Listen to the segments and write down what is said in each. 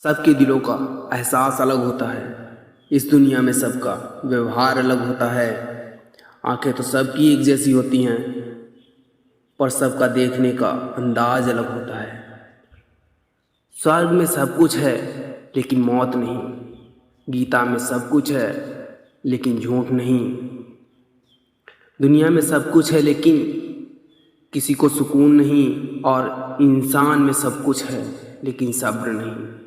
सबके दिलों का एहसास अलग होता है। इस दुनिया में सबका व्यवहार अलग होता है। आंखें तो सबकी एक जैसी होती हैं, पर सबका देखने का अंदाज अलग होता है। स्वर्ग में सब कुछ है लेकिन मौत नहीं। गीता में सब कुछ है लेकिन झूठ नहीं। दुनिया में सब कुछ है लेकिन किसी को सुकून नहीं। और इंसान में सब कुछ है लेकिन सब्र नहीं।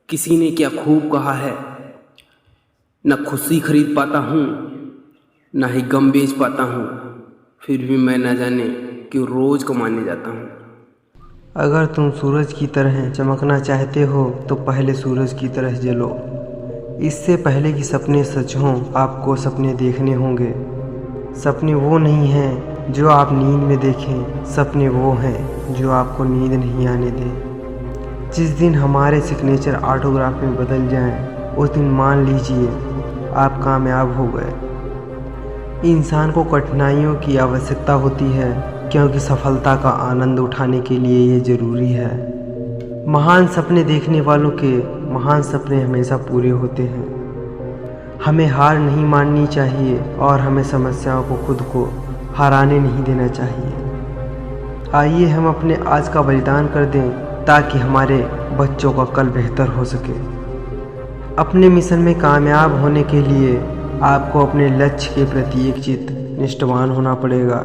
किसी ने क्या खूब कहा है, न खुशी खरीद पाता हूँ न ही गम बेच पाता हूँ, फिर भी मैं न जाने क्यों रोज़ कमाने जाता हूँ। अगर तुम सूरज की तरह चमकना चाहते हो तो पहले सूरज की तरह जलो। इससे पहले कि सपने सच हों, आपको सपने देखने होंगे। सपने वो नहीं हैं जो आप नींद में देखें, सपने वो हैं जो आपको नींद नहीं आने दें। जिस दिन हमारे सिग्नेचर ऑटोग्राफ में बदल जाएं, उस दिन मान लीजिए आप कामयाब हो गए। इंसान को कठिनाइयों की आवश्यकता होती है क्योंकि सफलता का आनंद उठाने के लिए ये ज़रूरी है। महान सपने देखने वालों के महान सपने हमेशा पूरे होते हैं। हमें हार नहीं माननी चाहिए और हमें समस्याओं को खुद को हारने नहीं देना चाहिए। आइए हम अपने आज का बलिदान कर दें ताकि हमारे बच्चों का कल बेहतर हो सके। अपने मिशन में कामयाब होने के लिए आपको अपने लक्ष्य के प्रति एकचित्त निष्ठावान होना पड़ेगा।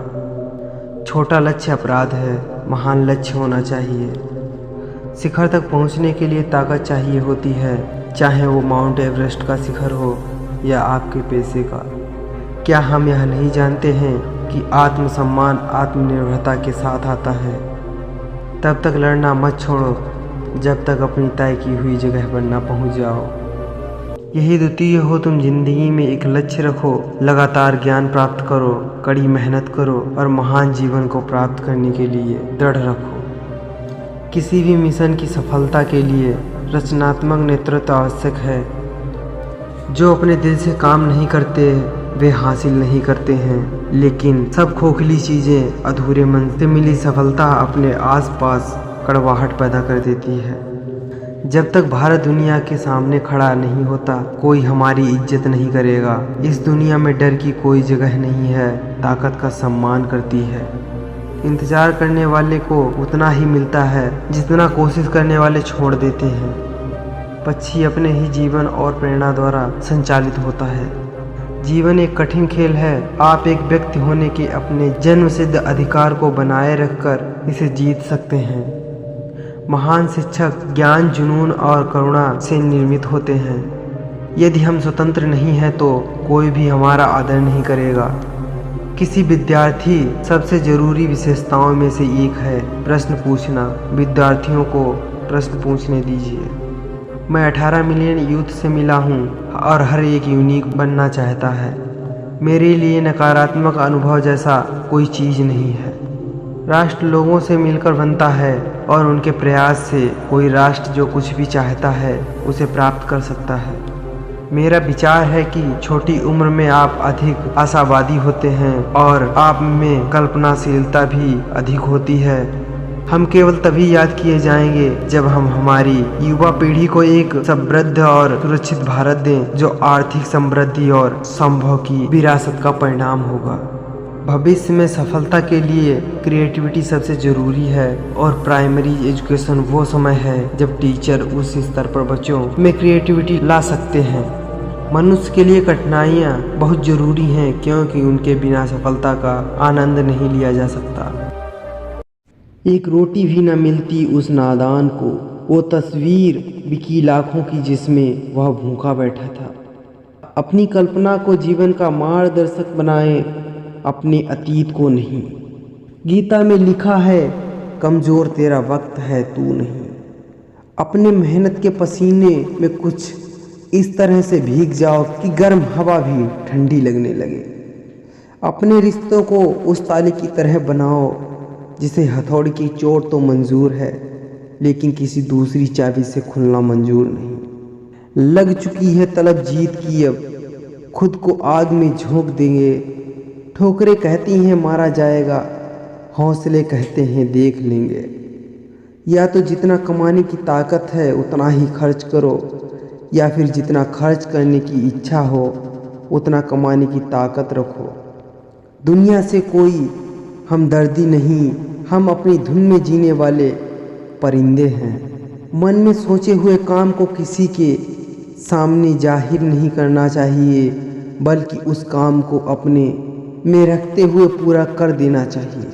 छोटा लक्ष्य अपराध है, महान लक्ष्य होना चाहिए। शिखर तक पहुंचने के लिए ताकत चाहिए होती है, चाहे वो माउंट एवरेस्ट का शिखर हो या आपके पैसे का। क्या हम यह नहीं जानते हैं कि आत्मसम्मान आत्मनिर्भरता के साथ आता है? तब तक लड़ना मत छोड़ो जब तक अपनी तय की हुई जगह पर न पहुंच जाओ। यही द्वितीय हो, तुम जिंदगी में एक लक्ष्य रखो, लगातार ज्ञान प्राप्त करो, कड़ी मेहनत करो और महान जीवन को प्राप्त करने के लिए दृढ़ रखो। किसी भी मिशन की सफलता के लिए रचनात्मक नेतृत्व आवश्यक है। जो अपने दिल से काम नहीं करते वे हासिल नहीं करते हैं, लेकिन सब खोखली चीज़ें अधूरे मन से मिली सफलता अपने आसपास कड़वाहट पैदा कर देती है। जब तक भारत दुनिया के सामने खड़ा नहीं होता, कोई हमारी इज्जत नहीं करेगा। इस दुनिया में डर की कोई जगह नहीं है, ताकत का सम्मान करती है। इंतजार करने वाले को उतना ही मिलता है जितना कोशिश करने वाले छोड़ देते हैं। पक्षी अपने ही जीवन और प्रेरणा द्वारा संचालित होता है। जीवन एक कठिन खेल है। आप एक व्यक्ति होने के अपने जन्मसिद्ध अधिकार को बनाए रखकर इसे जीत सकते हैं। महान शिक्षक ज्ञान, जुनून और करुणा से निर्मित होते हैं। यदि हम स्वतंत्र नहीं हैं तो कोई भी हमारा आदर नहीं करेगा। किसी विद्यार्थी सबसे जरूरी विशेषताओं में से एक है प्रश्न पूछना। विद्यार्थियों को प्रश्न पूछने दीजिए। मैं 18 मिलियन यूथ से मिला हूँ और हर एक यूनिक बनना चाहता है। मेरे लिए नकारात्मक अनुभव जैसा कोई चीज़ नहीं है। राष्ट्र लोगों से मिलकर बनता है और उनके प्रयास से कोई राष्ट्र जो कुछ भी चाहता है उसे प्राप्त कर सकता है। मेरा विचार है कि छोटी उम्र में आप अधिक आशावादी होते हैं और आप में कल्पनाशीलता भी अधिक होती है। हम केवल तभी याद किए जाएंगे जब हम हमारी युवा पीढ़ी को एक समृद्ध और सुरक्षित भारत दें जो आर्थिक समृद्धि और संभव की विरासत का परिणाम होगा। भविष्य में सफलता के लिए क्रिएटिविटी सबसे ज़रूरी है और प्राइमरी एजुकेशन वो समय है जब टीचर उस स्तर पर बच्चों में क्रिएटिविटी ला सकते हैं। मनुष्य के लिए कठिनाइयाँ बहुत ज़रूरी हैं क्योंकि उनके बिना सफलता का आनंद नहीं लिया जा सकता। एक रोटी भी न मिलती उस नादान को, वो तस्वीर बिकी लाखों की जिसमें वह भूखा बैठा था। अपनी कल्पना को जीवन का मार्गदर्शक बनाएं, अपने अतीत को नहीं। गीता में लिखा है, कमज़ोर तेरा वक्त है तू नहीं। अपने मेहनत के पसीने में कुछ इस तरह से भीग जाओ कि गर्म हवा भी ठंडी लगने लगे। अपने रिश्तों को उस ताले की तरह बनाओ जिसे हथौड़ी की चोट तो मंजूर है लेकिन किसी दूसरी चाबी से खुलना मंजूर नहीं। लग चुकी है तलब जीत की, अब खुद को आग में झोंक देंगे। ठोकरें कहती हैं मारा जाएगा, हौसले कहते हैं देख लेंगे। या तो जितना कमाने की ताकत है उतना ही खर्च करो, या फिर जितना खर्च करने की इच्छा हो उतना कमाने की ताकत रखो। दुनिया से कोई हमदर्दी नहीं, हम अपनी धुन में जीने वाले परिंदे हैं। मन में सोचे हुए काम को किसी के सामने जाहिर नहीं करना चाहिए, बल्कि उस काम को अपने में रखते हुए पूरा कर देना चाहिए।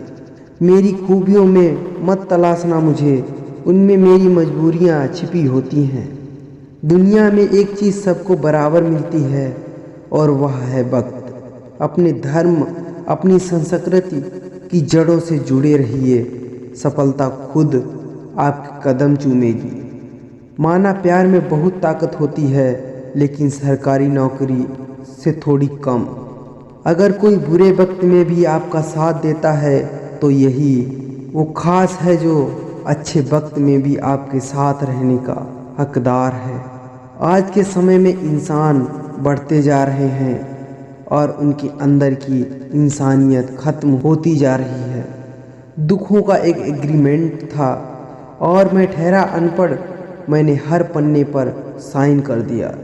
मेरी खूबियों में मत तलाशना मुझे, उनमें मेरी मजबूरियां छिपी होती हैं। दुनिया में एक चीज़ सबको बराबर मिलती है और वह है वक्त। अपने धर्म, अपनी संस्कृति की जड़ों से जुड़े रहिए, सफलता खुद आपके कदम चूमेगी। माना प्यार में बहुत ताकत होती है, लेकिन सरकारी नौकरी से थोड़ी कम। अगर कोई बुरे वक्त में भी आपका साथ देता है तो यही वो खास है जो अच्छे वक्त में भी आपके साथ रहने का हकदार है। आज के समय में इंसान बढ़ते जा रहे हैं और उनके अंदर की इंसानियत खत्म होती जा रही है। दुखों का एक एग्रीमेंट था और मैं ठहरा अनपढ़, मैंने हर पन्ने पर साइन कर दिया।